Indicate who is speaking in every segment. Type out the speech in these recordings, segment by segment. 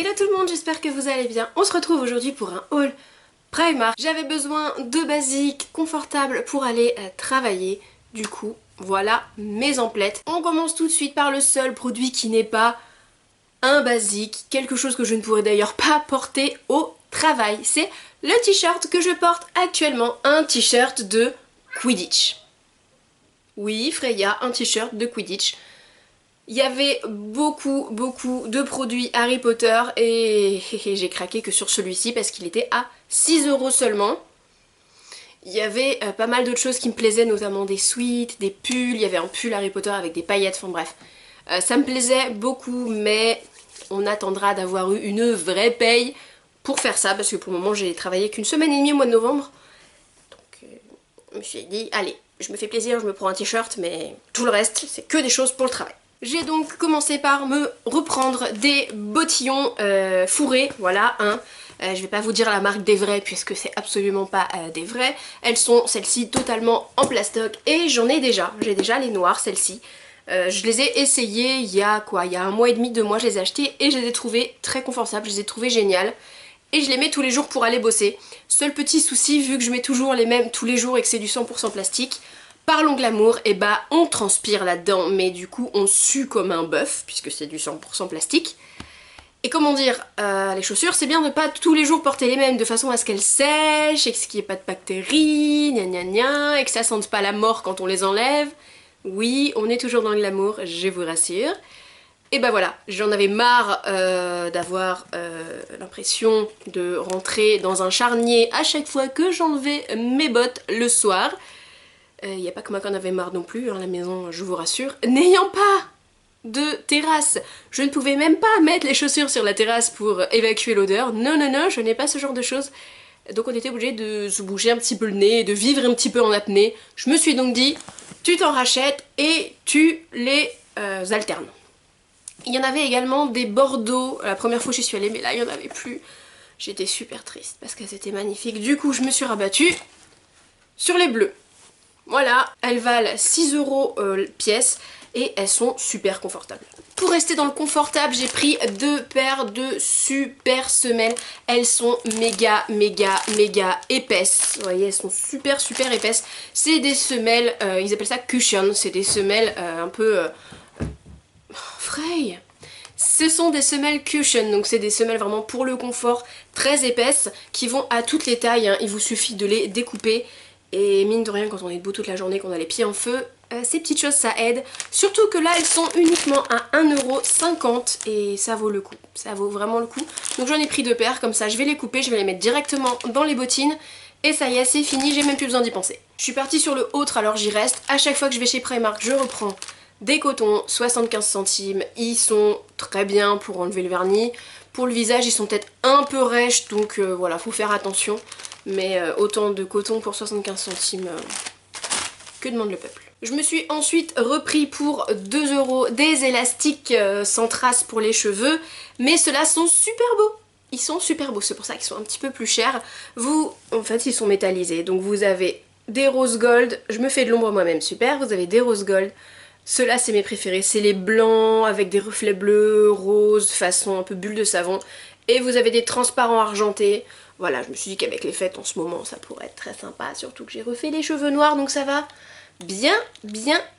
Speaker 1: Hello tout le monde, j'espère que vous allez bien. On se retrouve aujourd'hui pour un haul Primark. J'avais besoin de basiques confortables pour aller travailler. Du coup, voilà mes emplettes. On commence tout de suite par le seul produit qui n'est pas un basique. Quelque chose que je ne pourrais d'ailleurs pas porter au travail. C'est le t-shirt que je porte actuellement. Un t-shirt de Quidditch. Oui, Freya, un t-shirt de Quidditch. Il y avait beaucoup de produits Harry Potter et j'ai craqué que sur celui-ci parce qu'il était à 6 € seulement. Il y avait pas mal d'autres choses qui me plaisaient, notamment des sweats, des pulls. Il y avait un pull Harry Potter avec des paillettes, enfin bref. Ça me plaisait beaucoup, mais on attendra d'avoir eu une vraie paye pour faire ça, parce que pour le moment j'ai travaillé qu'une semaine et demie au mois de novembre. Donc je me suis dit, allez, je me fais plaisir, je me prends un t-shirt, mais tout le reste c'est que des choses pour le travail. J'ai donc commencé par me reprendre des bottillons fourrés, voilà, je vais pas vous dire la marque des vrais puisque c'est absolument pas des vrais. Elles sont, celles-ci, totalement en plastoc et j'en ai déjà. J'ai déjà les noires, celles-ci. Je les ai essayées il y a quoi, il y a un mois et demi, 2 mois, je les ai achetées et je les ai trouvées très confortables, je les ai trouvées géniales. Et je les mets tous les jours pour aller bosser. Seul petit souci, vu que je mets toujours les mêmes tous les jours et que c'est du 100% plastique, parlons glamour, et bah on transpire là-dedans, mais du coup on sue comme un bœuf, puisque c'est du 100% plastique. Et comment dire, les chaussures c'est bien de pas tous les jours porter les mêmes, de façon à ce qu'elles sèchent, et qu'il n'y ait pas de bactéries, gna gna gna, et que ça sente pas la mort quand on les enlève. Oui, on est toujours dans le glamour, je vous rassure. Et bah voilà, j'en avais marre d'avoir l'impression de rentrer dans un charnier à chaque fois que j'enlevais mes bottes le soir. Il n'y a pas que moi qui en avait marre non plus, à la maison, je vous rassure. N'ayant pas de terrasse, je ne pouvais même pas mettre les chaussures sur la terrasse pour évacuer l'odeur. Non, non, non, je n'ai pas ce genre de choses. Donc on était obligé de se bouger un petit peu le nez, de vivre un petit peu en apnée. Je me suis donc dit, tu t'en rachètes et tu les alternes. Il y en avait également des bordeaux, la première fois que j'y suis allée, mais là il n'y en avait plus. J'étais super triste parce qu'elles étaient magnifiques. Du coup je me suis rabattue sur les bleus. Voilà, elles valent 6 € pièce et elles sont super confortables. Pour rester dans le confortable, j'ai pris 2 paires de super semelles. Elles sont méga épaisses. Vous voyez, elles sont super épaisses. C'est des semelles, ils appellent ça cushion, c'est des semelles un peu... Frey. Ce sont des semelles cushion, donc c'est des semelles vraiment pour le confort, très épaisses, qui vont à toutes les tailles, hein. Il vous suffit de les découper. Et mine de rien, quand on est debout toute la journée, qu'on a les pieds en feu, ces petites choses ça aide. Surtout que là elles sont uniquement à 1,50 € et ça vaut le coup. Ça vaut vraiment le coup. Donc j'en ai pris 2 paires, comme ça je vais les couper, je vais les mettre directement dans les bottines. Et ça y est, c'est fini, j'ai même plus besoin d'y penser. Je suis partie sur le autre, alors j'y reste. À chaque fois que je vais chez Primark, je reprends des cotons, 75 centimes. Ils sont très bien pour enlever le vernis. Pour le visage, ils sont peut-être un peu rêches, donc voilà, faut faire attention. Mais autant de coton pour 75 centimes, que demande le peuple. Je me suis ensuite repris pour 2 € des élastiques sans traces pour les cheveux, mais ceux-là sont super beaux. Ils sont super beaux, c'est pour ça qu'ils sont un petit peu plus chers. En fait, ils sont métallisés, donc vous avez des rose gold, je me fais de l'ombre moi-même, super, vous avez des rose gold. Ceux-là, c'est mes préférés, c'est les blancs avec des reflets bleus, roses, façon un peu bulle de savon. Et vous avez des transparents argentés. Voilà, je me suis dit qu'avec les fêtes en ce moment, ça pourrait être très sympa, surtout que j'ai refait les cheveux noirs, donc ça va bien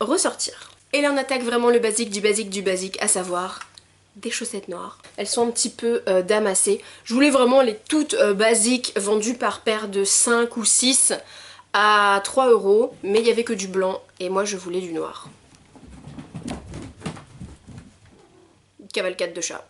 Speaker 1: ressortir. Et là, on attaque vraiment le basique du basique, à savoir des chaussettes noires. Elles sont un petit peu damassées. Je voulais vraiment les toutes basiques, vendues par paire de 5 ou 6 à 3 €, mais il n'y avait que du blanc, et moi je voulais du noir. Cavalcade de chat.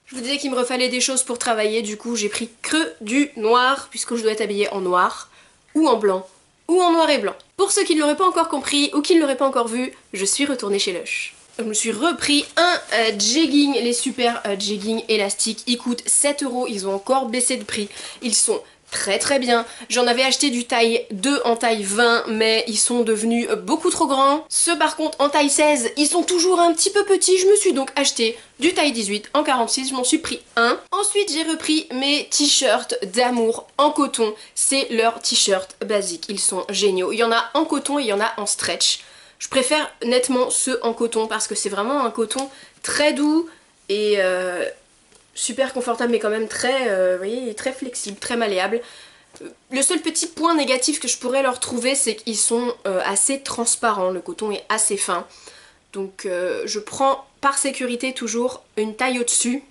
Speaker 1: Je vous disais qu'il me refallait des choses pour travailler, du coup j'ai pris que du noir, puisque je dois être habillée en noir, ou en blanc, ou en noir et blanc. Pour ceux qui ne l'auraient pas encore compris, ou qui ne l'auraient pas encore vu, je suis retournée chez Lush. Je me suis repris un jegging, les super jeggings élastiques, ils coûtent 7 €, ils ont encore baissé de prix, ils sont très bien. J'en avais acheté du taille 2 en taille 20, mais ils sont devenus beaucoup trop grands. Ceux par contre en taille 16, ils sont toujours un petit peu petits. Je me suis donc acheté du taille 18 en 46, je m'en suis pris un. Ensuite j'ai repris mes t-shirts d'amour en coton. C'est leurs t-shirts basiques, ils sont géniaux. Il y en a en coton et il y en a en stretch. Je préfère nettement ceux en coton parce que c'est vraiment un coton très doux et super confortable mais quand même très, vous voyez, très flexible, très malléable. Le seul petit point négatif que je pourrais leur trouver, c'est qu'ils sont assez transparents, le coton est assez fin. Donc je prends par sécurité toujours une taille au-dessus,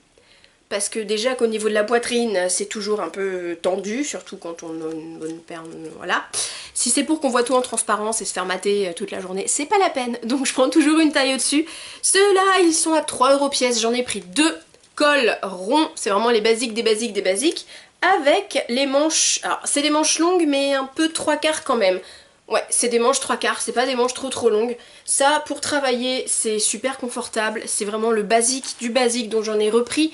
Speaker 1: parce que déjà qu'au niveau de la poitrine c'est toujours un peu tendu, surtout quand on a une bonne paire, voilà. Si c'est pour qu'on voit tout en transparence et se faire mater toute la journée, c'est pas la peine, donc je prends toujours une taille au-dessus. Ceux-là ils sont à 3 € pièce, j'en ai pris 2 cols ronds, c'est vraiment les basiques des basiques des basiques, avec les manches, alors c'est des manches longues mais un peu 3/4 quand même. Ouais, c'est des manches 3/4, c'est pas des manches trop longues. Ça, pour travailler, c'est super confortable, c'est vraiment le basique du basique, dont j'en ai repris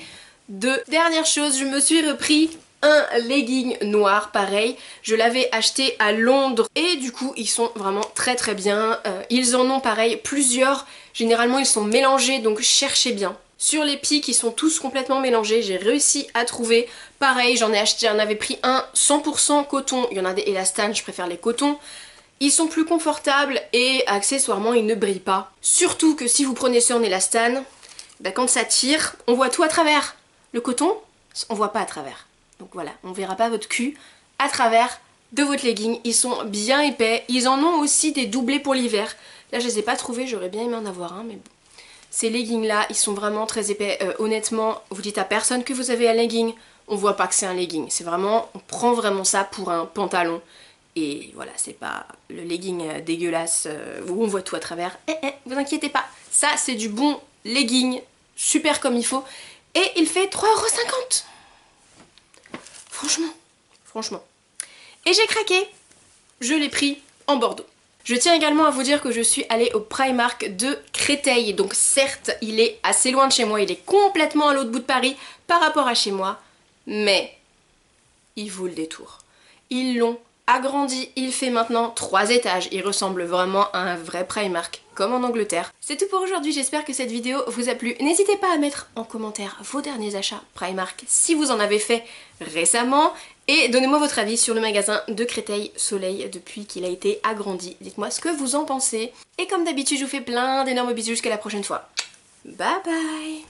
Speaker 1: 2. Dernière chose, je me suis repris un legging noir, pareil. Je l'avais acheté à Londres et du coup, ils sont vraiment très bien. Ils en ont pareil plusieurs, généralement ils sont mélangés, donc cherchez bien. Sur les pics, ils sont tous complètement mélangés, j'ai réussi à trouver. Pareil, j'en avais pris un 100% coton, il y en a des élastane, je préfère les cotons. Ils sont plus confortables et accessoirement ils ne brillent pas. Surtout que si vous prenez ceux en élastane, bah quand ça tire, on voit tout à travers. Le coton, on voit pas à travers. Donc voilà, on verra pas votre cul à travers de votre legging. Ils sont bien épais. Ils en ont aussi des doublés pour l'hiver. Là je les ai pas trouvés, j'aurais bien aimé en avoir un, mais bon. Ces leggings là, ils sont vraiment très épais. Honnêtement, vous dites à personne que vous avez un legging, on voit pas que c'est un legging. C'est vraiment, on prend vraiment ça pour un pantalon. Et voilà, c'est pas le legging dégueulasse où on voit tout à travers. Vous inquiétez pas, ça c'est du bon legging, super comme il faut. Et il fait 3,50 €. Franchement. Et j'ai craqué, je l'ai pris en Bordeaux. Je tiens également à vous dire que je suis allée au Primark de Créteil. Donc certes, il est assez loin de chez moi, il est complètement à l'autre bout de Paris par rapport à chez moi. Mais il vaut le détour. Ils l'ont agrandi, il fait maintenant 3 étages, il ressemble vraiment à un vrai Primark, comme en Angleterre. C'est tout pour aujourd'hui, j'espère que cette vidéo vous a plu. N'hésitez pas à mettre en commentaire vos derniers achats Primark si vous en avez fait récemment. Et donnez-moi votre avis sur le magasin de Créteil Soleil depuis qu'il a été agrandi. Dites-moi ce que vous en pensez. Et comme d'habitude, je vous fais plein d'énormes bisous jusqu'à la prochaine fois. Bye bye!